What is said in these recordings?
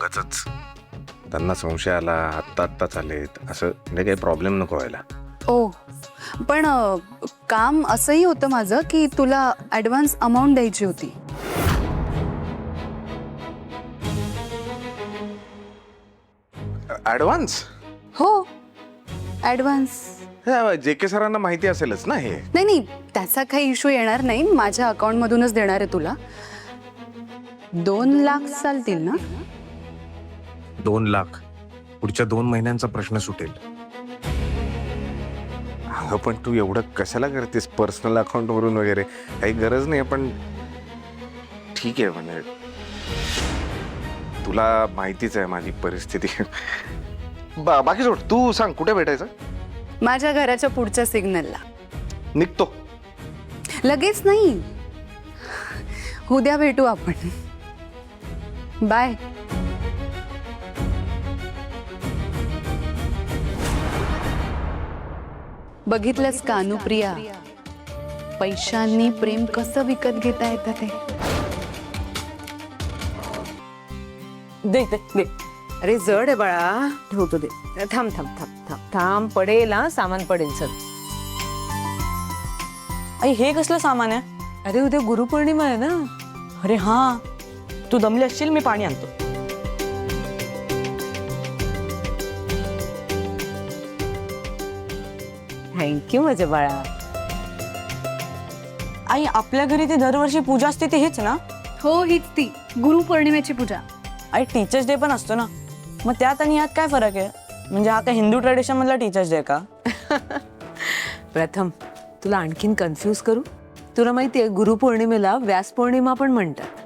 उगाचच त्यांना संशय आला, आत्ता आलेत असं, म्हणजे काही प्रॉब्लेम नको व्हायला. ओ पण काम असंही होतं माझं की तुला ॲडव्हान्स अमाऊंट द्यायची होती. ॲडव्हान्स? हो, ॲडव्हान्स. JK सरांना माहिती असेलच ना हे. नाही नाही, त्याचा काही इश्यू येणार नाही. माझ्या अकाउंटमधूनच देणार आहे तुला. 2 लाख चालतील ना? 2 लाख पुढच्या 2 महिन्यांचा प्रश्न सुटेल. अगं पण तू एवढं कशाला करतेस पर्सनल अकाउंट वरून वगैरे, काही गरज नाही. पण ठीक आहे, म्हणजे तुला माहितीच आहे माझी परिस्थिती. बाकी सोड, तू सांग कुठे भेटायचं? माझ्या घराच्या पुढच्या सिग्नलला. निघतो. लगेच नाही, उद्या भेटू आपण. बाय. बघितलंस का अनुप्रिया, पैशांनी प्रेम कसं विकत घेता येतं ते. दे दे दे. अरे जड आहे बाळा, ठेवतो दे. थांब थांब थांब थांब थांब, पडेल हा, सामान पडेल. चल. आई हे कसलं सामान आहे? अरे उद्या गुरुपौर्णिमा आहे ना. अरे हा, तू दमली असशील, मी पाणी आणतो. थँक्यू माझ्या बाळा. आई आपल्या घरी ती दरवर्षी पूजा असते ते हेच ना? हो, हीच ती गुरुपौर्णिमेची पूजा. आई टीचर्स डे पण असतो ना, मग त्यात आणि यात काय फरक आहे? म्हणजे हा काय हिंदू ट्रेडिशन मधला टीचर्स डे का? प्रथम तुला आणखीन कन्फ्यूज करू. तुला माहितीये गुरुपौर्णिमेला व्यास पौर्णिमा पण म्हणतात.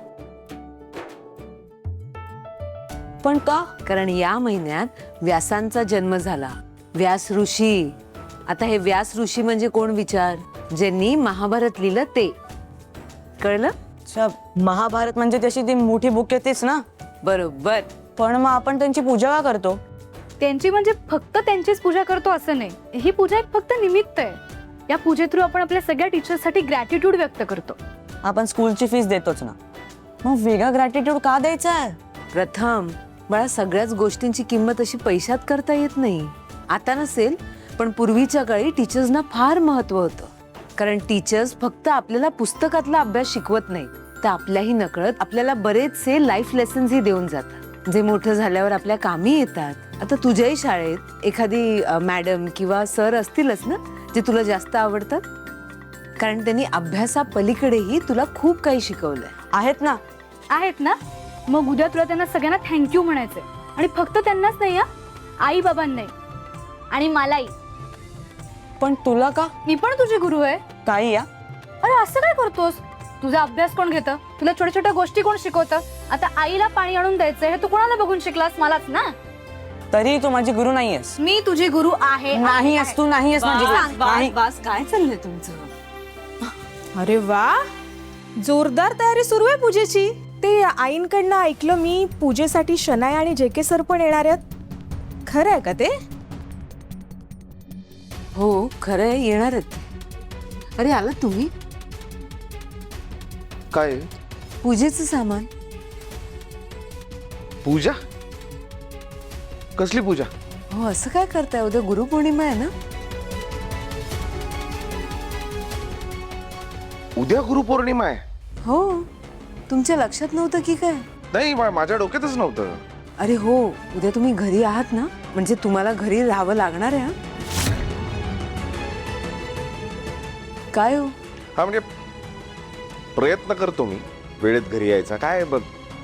पण का? कारण या महिन्यात व्यासांचा जन्म झाला. व्यास ऋषी. आता हे व्यास ऋषी म्हणजे कोण विचार? ज्यांनी महाभारत लिहिलं ते. कळलं? अच्छा, महाभारत म्हणजे तशी ती मोठी बुक आहे तेच ना? बरोबर. पण मग आपण त्यांची पूजा का करतो? त्यांची म्हणजे फक्त त्यांचीच पूजा करतो असं नाही. ही पूजा एक फक्त निमित्त आहे. या पूजे थ्रू आपण आपल्या सगळ्या टीचर्ससाठी ग्रॅटिट्यूड व्यक्त करतो. आपण स्कूलची फीस देतोच ना, मग वेगळा ग्रॅटिट्यूड का द्यायचा आहे? प्रथम बाळा, सगळ्याच गोष्टींची किंमत अशी पैशात करता येत नाही. आता नसेल, पण पूर्वीच्या काळी टीचर्सना फार महत्व होतं. कारण टीचर्स फक्त आपल्याला पुस्तकातला अभ्यास शिकवत नाही, तर आपल्याही नकळत आपल्याला बरेचसे लाईफ लेसन्सही देऊन जातात, जे मोठं झाल्यावर आपल्या कामी येतात. आता तुझ्याही शाळेत एखादी मॅडम किंवा सर असतीलच ना, जे तुला जास्त आवडतात, कारण त्यांनी अभ्यासापलीकडेही तुला खूप काही शिकवलंय. आहेत ना? आहेत ना? मग उद्या तुला त्यांना सगळ्यांना थँक्यू म्हणायचंय. आणि फक्त त्यांनाच नाही, हा, आई बाबांनाही आणि मलाही. पण तुला का? मी पण तुझी गुरु आहे. काही या? अरे असं काय करतोस? तुझा अभ्यास कोण घेतं? तुला छोट्या छोट्या गोष्टी कोण शिकवतं? आता आईला पाणी आणून द्यायचंय हे तू कोणाला बघून शिकलास? मलाच ना. तरी तू माझी गुरु नाहीयेस. मी तुझी गुरु आहे. नाहीयेस, तू नाहीयेस माझी गुरु. नाही. बस, काय चाललंय तुमचं? अरे वा, जोरदार तयारी सुरू आहे पूजेची. ते आईंकडनं ऐकलं मी, पूजेसाठी शनाय आणि JK सर पण येणार आहेत. खरं आहे का ते? हो खरंय, येणार आहेत. अरे आला तुम्ही? काय पूजेचं सामान. पूजा? कसली पूजा? हो असं काय करताय? उद्या गुरुपौर्णिमा आहे ना. उद्या गुरुपौर्णिमा आहे? हो, तुमच्या लक्षात नव्हतं की काय? नाही, माझ्या डोक्यातच नव्हतं. अरे हो, उद्या तुम्ही घरी आहात ना, म्हणजे तुम्हाला घरी राहावं लागणार आहे. हा काय हो? हा म्हणजे प्रयत्न करतो मी वेळेत घरी यायचा. काय बघ,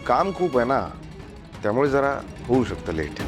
काम खूप आहे ना, त्यामुळे जरा होऊ शकतं लेट.